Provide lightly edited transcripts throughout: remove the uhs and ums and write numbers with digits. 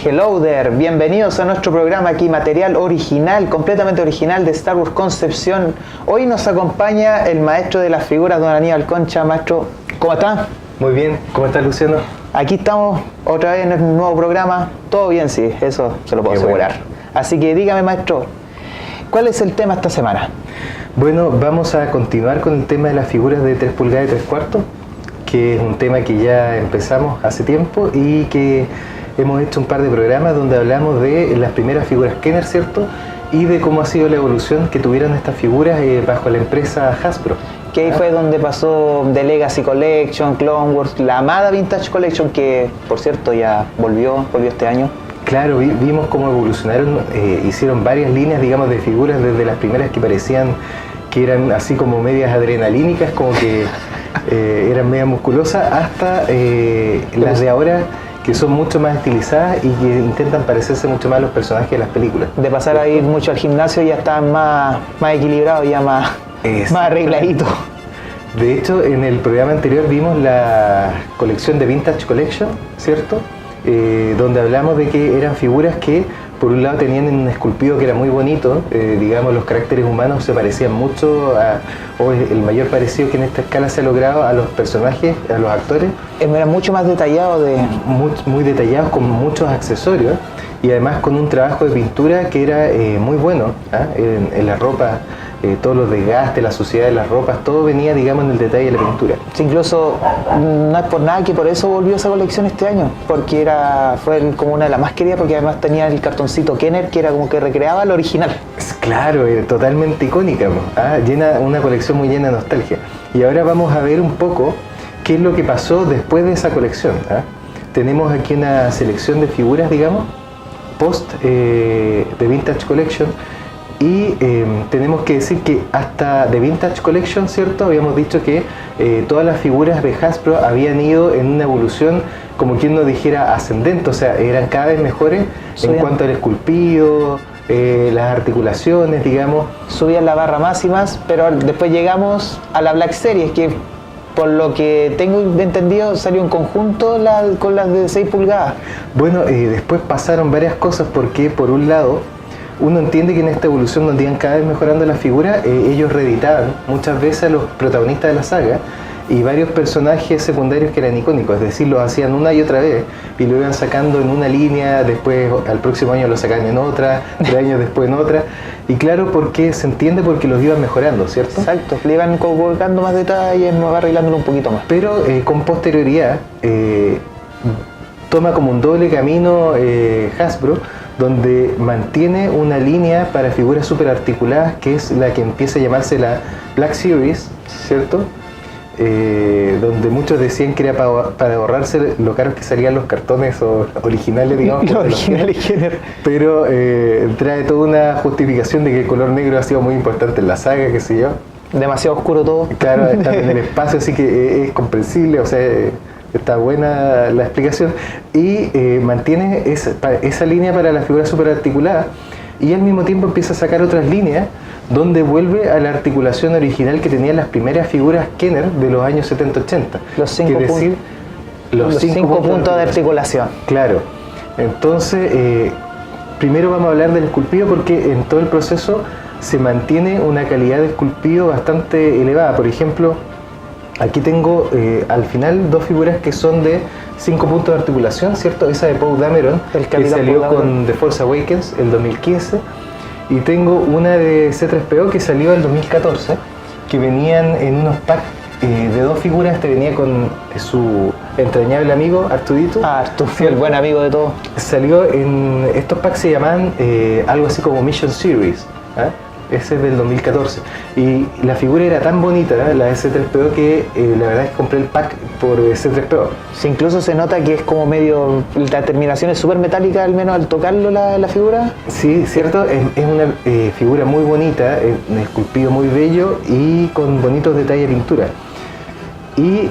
Hello there, bienvenidos a nuestro programa aquí, material original, completamente original de Star Wars Concepción. Hoy nos acompaña el maestro de las figuras, don Aníbal Concha. Maestro, ¿cómo está? Muy bien, ¿cómo está Luciano? Aquí estamos otra vez en el nuevo programa, todo bien, sí, eso se lo puedo asegurar. Bueno. Así que dígame, maestro, ¿cuál es el tema esta semana? Bueno, vamos a continuar con el tema de las figuras de 3 pulgadas y 3 cuartos, que es un tema que ya empezamos hace tiempo y que hemos hecho un par de programas donde hablamos de las primeras figuras Kenner, ¿cierto? Y de cómo ha sido la evolución que tuvieron estas figuras bajo la empresa Hasbro. Que ahí fue donde pasó de Legacy Collection, Clone Wars, la amada Vintage Collection, que por cierto ya volvió este año. Claro, vimos cómo evolucionaron, hicieron varias líneas, digamos, de figuras, desde las primeras que parecían que eran así como medias adrenalínicas, como que eran medias musculosas, hasta las de ahora, que son mucho más estilizadas y que intentan parecerse mucho más a los personajes de las películas. De pasar a ir mucho al gimnasio ya están más equilibrados, ya más arregladitos. De hecho, en el programa anterior vimos la colección de Vintage Collection, ¿cierto? Donde hablamos de que eran figuras que por un lado tenían un esculpido que era muy bonito, digamos los caracteres humanos se parecían mucho o el mayor parecido que en esta escala se ha logrado a los personajes, a los actores. Eran mucho más detallados, muy detallados, con muchos accesorios y además con un trabajo de pintura que era muy bueno, en la ropa. Todos los desgastes, la suciedad de las ropas, todo venía, digamos, en el detalle de la pintura. Sí, incluso no es por nada que por eso volvió esa colección este año, porque fue como una de las más queridas, porque además tenía el cartoncito Kenner, que era como que recreaba el original. Claro, totalmente icónica, una colección muy llena de nostalgia. Y ahora vamos a ver un poco qué es lo que pasó después de esa colección. Tenemos aquí una selección de figuras, digamos, post de Vintage Collection. Y tenemos que decir que hasta The Vintage Collection, ¿cierto? Habíamos dicho que todas las figuras de Hasbro habían ido en una evolución, como quien nos dijera, ascendente, o sea, eran cada vez mejores en cuanto al esculpido, las articulaciones, digamos. Subían la barra más y más, pero después llegamos a la Black Series, que por lo que tengo entendido salió en conjunto con las de 6 pulgadas. Bueno, después pasaron varias cosas porque, por un lado, uno entiende que en esta evolución donde iban cada vez mejorando las figuras, ellos reeditaban muchas veces a los protagonistas de la saga y varios personajes secundarios que eran icónicos, es decir, los hacían una y otra vez y lo iban sacando en una línea, después al próximo año lo sacaban en otra, 3 años después en otra, y claro, porque se entiende porque los iban mejorando, ¿cierto? Exacto, le iban colocando más detalles, arreglándolo un poquito más. Pero con posterioridad toma como un doble camino Hasbro, donde mantiene una línea para figuras super articuladas, que es la que empieza a llamarse la Black Series, ¿cierto? Donde muchos decían que era para ahorrarse lo caros que salían los cartones originales, digamos. Los originales Kenner. Pero trae toda una justificación de que el color negro ha sido muy importante en la saga, qué sé yo. Demasiado oscuro todo. Claro, está en el espacio, así que es comprensible, o sea, está buena la explicación. Y mantiene esa línea para la figura super articulada y al mismo tiempo empieza a sacar otras líneas donde vuelve a la articulación original que tenían las primeras figuras Kenner de los años 70-80. Los 5 puntos de articulación. Claro. Entonces, primero vamos a hablar del esculpido porque en todo el proceso se mantiene una calidad de esculpido bastante elevada. Por ejemplo, aquí tengo al final 2 figuras que son de 5 puntos de articulación, ¿cierto? Esa de Poe Dameron, que salió con The Force Awakens el 2015. Y tengo una de C3PO que salió el 2014, que venían en unos packs de 2 figuras. Este venía con su entrañable amigo R2-D2. R2, el buen amigo de todos. Salió en estos packs, se llaman algo así como Mission Series. Ese es del 2014 y la figura era tan bonita, la de C3PO, que la verdad es que compré el pack por C3PO. Sí, incluso se nota que es como medio, la terminación es súper metálica, al menos al tocarlo la figura. Sí, cierto, es una figura muy bonita, un esculpido muy bello y con bonitos detalles de pintura. Y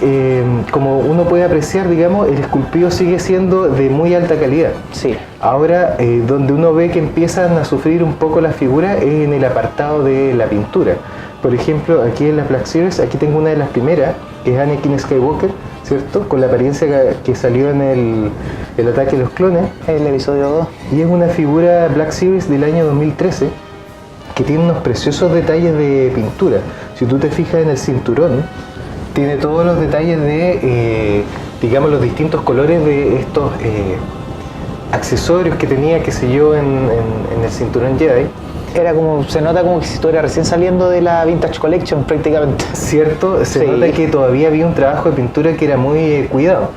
como uno puede apreciar, digamos, el esculpido sigue siendo de muy alta calidad. Sí. Ahora, donde uno ve que empiezan a sufrir un poco las figuras es en el apartado de la pintura, Por ejemplo, aquí en la Black Series, aquí tengo una de las primeras, que es Anakin Skywalker, ¿cierto? Con la apariencia que salió en el Ataque de los Clones. El episodio 2. Y es una figura Black Series del año 2013 que tiene unos preciosos detalles de pintura. Si tú te fijas en el cinturón, tiene todos los detalles de, digamos, los distintos colores de estos accesorios que tenía, qué sé yo, en el cinturón Jedi. Era como, se nota como que si estuviera recién saliendo de la Vintage Collection prácticamente. Cierto, se nota que todavía había un trabajo de pintura que era muy cuidado.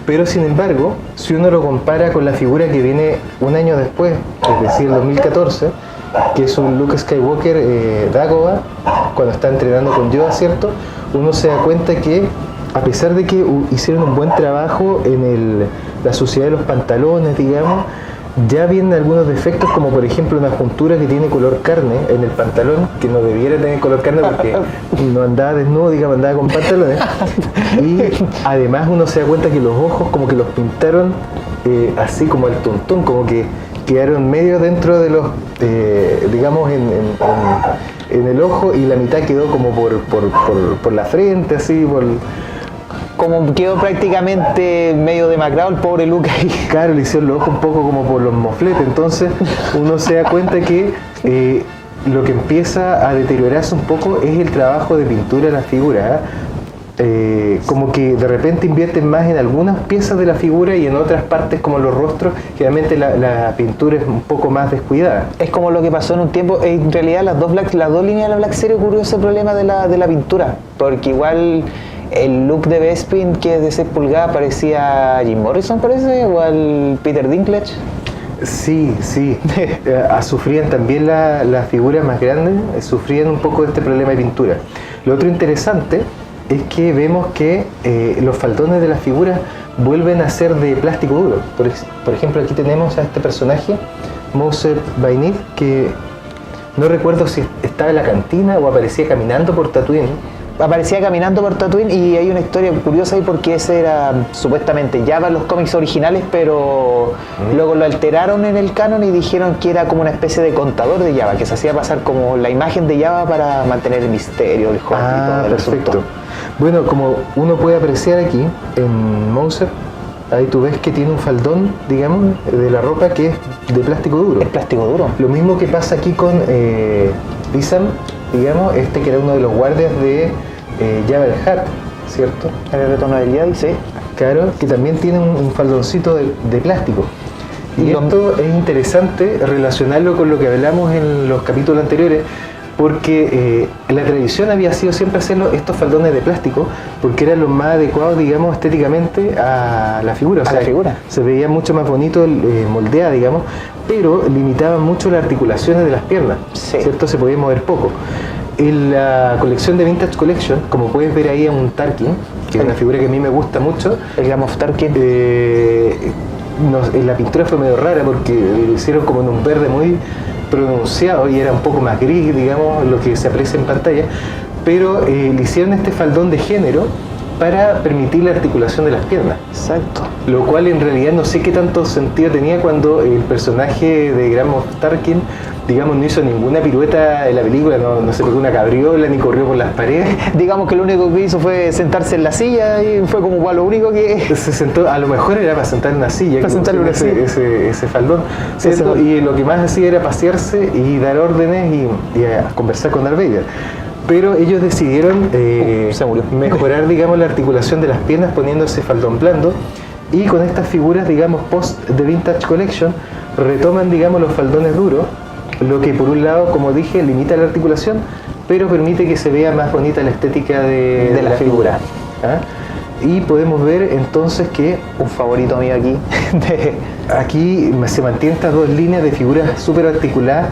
Pero sin embargo, si uno lo compara con la figura que viene un año después, es decir, el 2014, que es un Luke Skywalker Dagobah, cuando está entrenando con Yoda, ¿cierto? Uno se da cuenta que, a pesar de que hicieron un buen trabajo en la suciedad de los pantalones, digamos, ya vienen algunos defectos, como por ejemplo una juntura que tiene color carne en el pantalón, que no debiera tener color carne porque no andaba desnudo, digamos, andaba con pantalones. Y además uno se da cuenta que los ojos como que los pintaron así como el tuntún, como que quedaron medio dentro de los, digamos, en el ojo, y la mitad quedó como por la frente, así, como quedó prácticamente medio demacrado el pobre Luke ahí. Claro, le hicieron los ojos un poco como por los mofletes, entonces uno se da cuenta que lo que empieza a deteriorarse un poco es el trabajo de pintura de la figura. Como que de repente invierten más en algunas piezas de la figura y en otras partes, como los rostros, generalmente la pintura es un poco más descuidada. Es como lo que pasó en un tiempo, en realidad las dos líneas de la Black Series ocurrió ese problema de la pintura, porque igual el look de Bespin, que es de 6 pulgadas, parecía a Jim Morrison, parece, o al Peter Dinklage. Sí, sí. Sufrían también las figuras más grandes, sufrían un poco de este problema de pintura. Lo otro interesante es que vemos que los faldones de las figuras vuelven a ser de plástico duro. Por ejemplo, aquí tenemos a este personaje, Mos Eisley, que no recuerdo si estaba en la cantina o aparecía caminando por Tatooine. Aparecía caminando por Tatooine, y hay una historia curiosa ahí porque ese era supuestamente Jabba en los cómics originales, pero luego lo alteraron en el canon y dijeron que era como una especie de contador de Jabba, que se hacía pasar como la imagen de Jabba para mantener el misterio, el juego y todo el perfecto. asunto. Bueno, como uno puede apreciar aquí en Mouser, ahí tú ves que tiene un faldón, digamos, de la ropa que es de plástico duro. Es plástico duro. Lo mismo que pasa aquí con Isam, digamos, que era uno de los guardias de Jabba el Hutt, ¿cierto? El retorno del Jedi, sí. Claro, que también tiene un faldoncito de plástico. Y esto es interesante relacionarlo con lo que hablamos en los capítulos anteriores, porque la tradición había sido siempre hacerlo estos faldones de plástico, porque eran los más adecuados, digamos, estéticamente a la figura. O sea, la figura. Se veía mucho más bonito moldeada, digamos, pero limitaban mucho las articulaciones de las piernas, sí. ¿Cierto? Se podía mover poco. En la colección de Vintage Collection, como puedes ver ahí a un Tarkin, que es una figura que a mí me gusta mucho, el Grand Moff Tarkin. La pintura fue medio rara porque lo hicieron como en un verde muy pronunciado y era un poco más gris, digamos, lo que se aprecia en pantalla, pero le hicieron este faldón de género para permitir la articulación de las piernas. Exacto. Lo cual en realidad no sé qué tanto sentido tenía cuando el personaje de Grand Moff Tarkin, digamos, no hizo ninguna pirueta en la película, no se pegó una cabriola ni corrió por las paredes. Digamos que lo único que hizo fue sentarse en la silla y fue como igual lo único que... Se sentó, a lo mejor era para sentar en una silla, para sentar en una silla. Ese faldón, ¿cierto? Y lo que más hacía era pasearse y dar órdenes y a conversar con Darth Vader. Pero ellos decidieron mejorar, digamos, la articulación de las piernas poniendo ese faldón blando, y con estas figuras, digamos, post de Vintage Collection retoman, digamos, los faldones duros, lo que por un lado, como dije, limita la articulación, pero permite que se vea más bonita la estética de la figura. Y podemos ver entonces que un favorito mío aquí aquí se mantienen estas dos líneas de figuras súper articuladas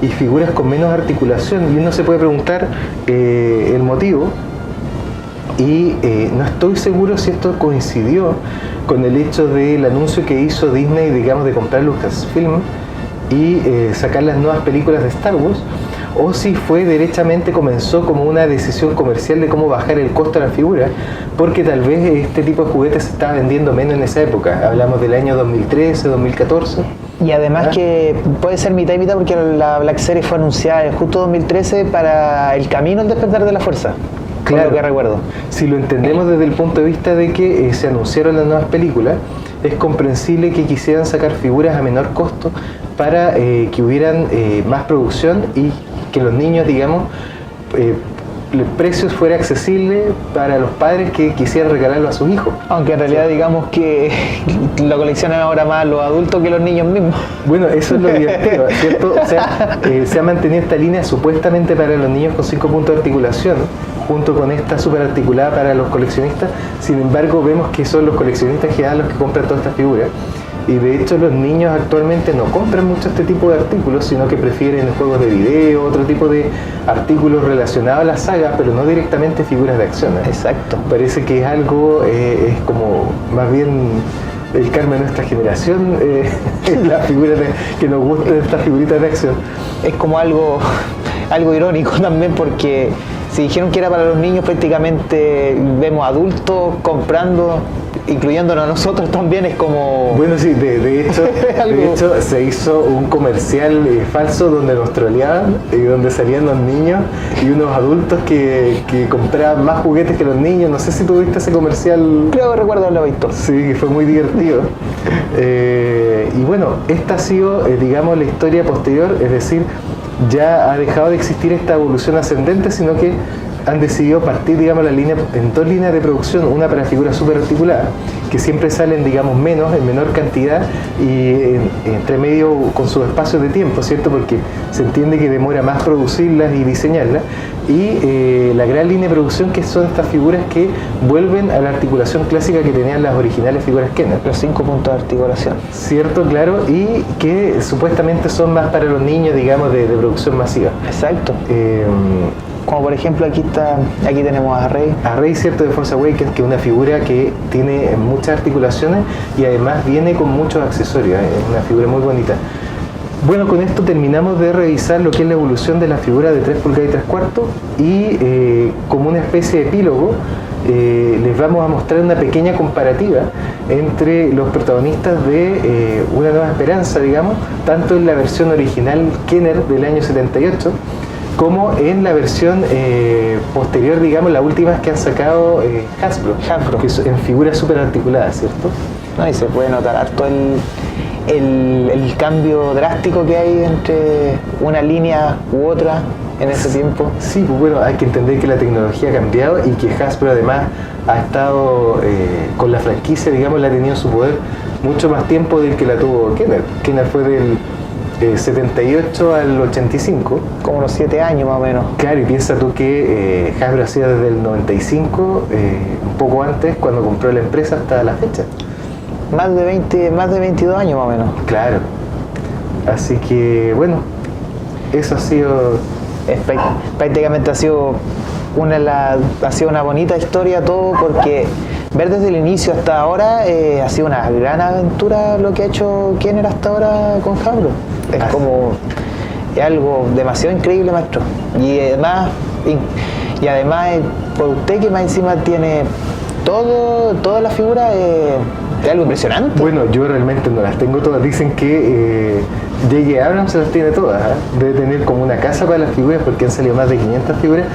y figuras con menos articulación, y uno se puede preguntar el motivo, y no estoy seguro si esto coincidió con el hecho del anuncio que hizo Disney, digamos, de comprar Lucasfilm y sacar las nuevas películas de Star Wars, o si fue derechamente comenzó como una decisión comercial de cómo bajar el costo de la figura, porque tal vez este tipo de juguetes se estaba vendiendo menos en esa época. Hablamos del año 2013, 2014, Y además que puede ser mitad y mitad porque la Black Series fue anunciada en justo 2013 para El Camino al Despertar de la Fuerza. Claro, lo que recuerdo. Si lo entendemos desde el punto de vista de que se anunciaron las nuevas películas, es comprensible que quisieran sacar figuras a menor costo para que hubieran más producción y que los niños, digamos, el precio fuera accesible para los padres que quisieran regalarlo a sus hijos. Aunque en realidad digamos que lo coleccionan ahora más los adultos que los niños mismos. Bueno, eso es lo divertido, ¿cierto? O sea, se ha mantenido esta línea supuestamente para los niños con 5 puntos de articulación, junto con esta súper articulada para los coleccionistas. Sin embargo, vemos que son los coleccionistas en general los que compran todas estas figuras. Y de hecho los niños actualmente no compran mucho este tipo de artículos, sino que prefieren juegos de video, otro tipo de artículos relacionados a la saga, pero no directamente figuras de acción. Exacto. Parece que es algo, es como más bien el karma de nuestra generación, las figuras que nos gustan estas figuritas de acción. Es como algo irónico también, porque si dijeron que era para los niños, prácticamente vemos adultos comprando, incluyéndonos a nosotros también. Es como... Bueno, sí, de hecho se hizo un comercial falso donde nos troleaban y donde salían los niños y unos adultos que compraban más juguetes que los niños. No sé si tú viste ese comercial. Creo que recuerdo haberlo visto. Sí, que fue muy divertido. Y bueno, esta ha sido, digamos, la historia posterior, es decir, ya ha dejado de existir esta evolución ascendente, sino que han decidido partir, digamos, la línea en 2 líneas de producción, una para figuras súper articuladas, que siempre salen, digamos, en menor cantidad y entre medio con sus espacios de tiempo, ¿cierto? Porque se entiende que demora más producirlas y diseñarlas, y la gran línea de producción, que son estas figuras que vuelven a la articulación clásica que tenían las originales figuras Kenner. Los 5 puntos de articulación. Cierto, claro, y que supuestamente son más para los niños, digamos, de producción masiva. Exacto. Como por ejemplo aquí tenemos a Rey. A Rey, cierto, de Force Awakens, que es una figura que tiene muchas articulaciones y además viene con muchos accesorios, es una figura muy bonita. Bueno, con esto terminamos de revisar lo que es la evolución de la figura de 3 pulgadas y 3 cuartos y como una especie de epílogo les vamos a mostrar una pequeña comparativa entre los protagonistas de Una Nueva Esperanza, digamos, tanto en la versión original Kenner del año 78 como en la versión posterior, digamos, las últimas que han sacado Hasbro, que son en figuras súper articuladas, ¿cierto? No, y se puede notar harto el cambio drástico que hay entre una línea u otra en ese tiempo. Sí, pues bueno, hay que entender que la tecnología ha cambiado y que Hasbro además ha estado con la franquicia, digamos, la ha tenido en su poder mucho más tiempo del que la tuvo Kenner. Kenner fue del 78 al 85. Como unos 7 años más o menos. Claro, y piensa tú que Hasbro hacía desde el 95, un poco antes, cuando compró la empresa, hasta la fecha. Más de 22 años más o menos. Claro. Así que, bueno, eso ha sido... Prácticamente ha sido una bonita historia todo, porque ver desde el inicio hasta ahora ha sido una gran aventura lo que ha hecho Kenner hasta ahora con Hasbro. Es algo demasiado increíble, maestro. Y además por usted, que más encima tiene todas las figuras, es algo impresionante. Bueno, yo realmente no las tengo todas. Dicen que J.J. Abrams se las tiene todas, ¿eh? Debe tener como una casa para las figuras, porque han salido más de 500 figuras.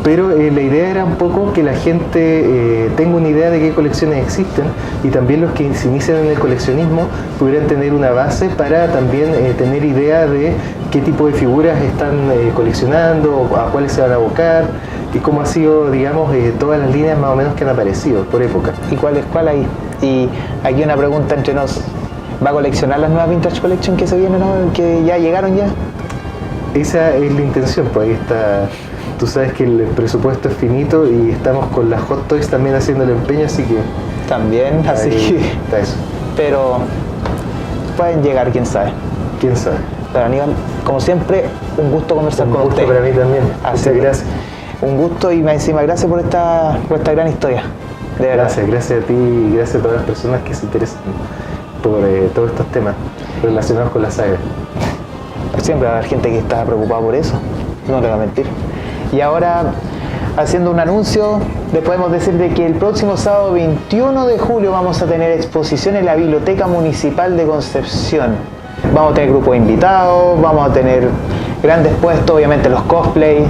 Pero la idea era un poco que la gente tenga una idea de qué colecciones existen, y también los que se inician en el coleccionismo pudieran tener una base para también tener idea de qué tipo de figuras están coleccionando, a cuáles se van a abocar, y cómo ha sido, digamos, todas las líneas más o menos que han aparecido por época. ¿Y cuál hay? Y aquí una pregunta entre nos: ¿va a coleccionar las nuevas Vintage Collection que se vienen, ¿no? Que ya llegaron ya? Esa es la intención, pues ahí está. Tú sabes que el presupuesto es finito y estamos con las Hot Toys también haciendo el empeño, así que... También, así que... Está eso. Pero pueden llegar, quién sabe. ¿Quién sabe? Pero Aníbal, como siempre, un gusto conversar con usted. Un gusto para mí también. Muchas gracias. Un gusto, y encima gracias por esta gran historia. De verdad. Gracias a ti y gracias a todas las personas que se interesan por todos estos temas relacionados con la saga. Siempre va a haber gente que está preocupada por eso, no le voy a mentir. Y ahora, haciendo un anuncio, les podemos decir de que el próximo sábado 21 de julio vamos a tener exposición en la Biblioteca Municipal de Concepción. Vamos a tener grupos invitados, vamos a tener grandes puestos, obviamente los cosplays.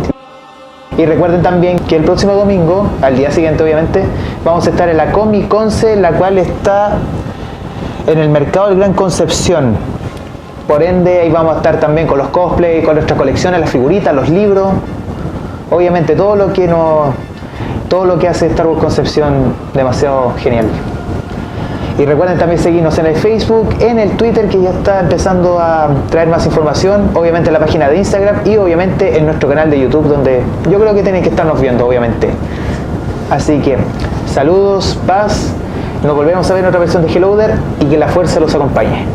Y recuerden también que el próximo domingo, al día siguiente obviamente, vamos a estar en la Comic Conce, la cual está en el mercado del Gran Concepción. Por ende, ahí vamos a estar también con los cosplays, con nuestras colecciones, las figuritas, los libros. Obviamente todo lo que hace Star Wars Concepción demasiado genial. Y recuerden también seguirnos en el Facebook, en el Twitter, que ya está empezando a traer más información, obviamente en la página de Instagram y obviamente en nuestro canal de YouTube, donde yo creo que tienen que estarnos viendo, obviamente. Así que, saludos, paz, nos volvemos a ver en otra versión de Hello There y que la fuerza los acompañe.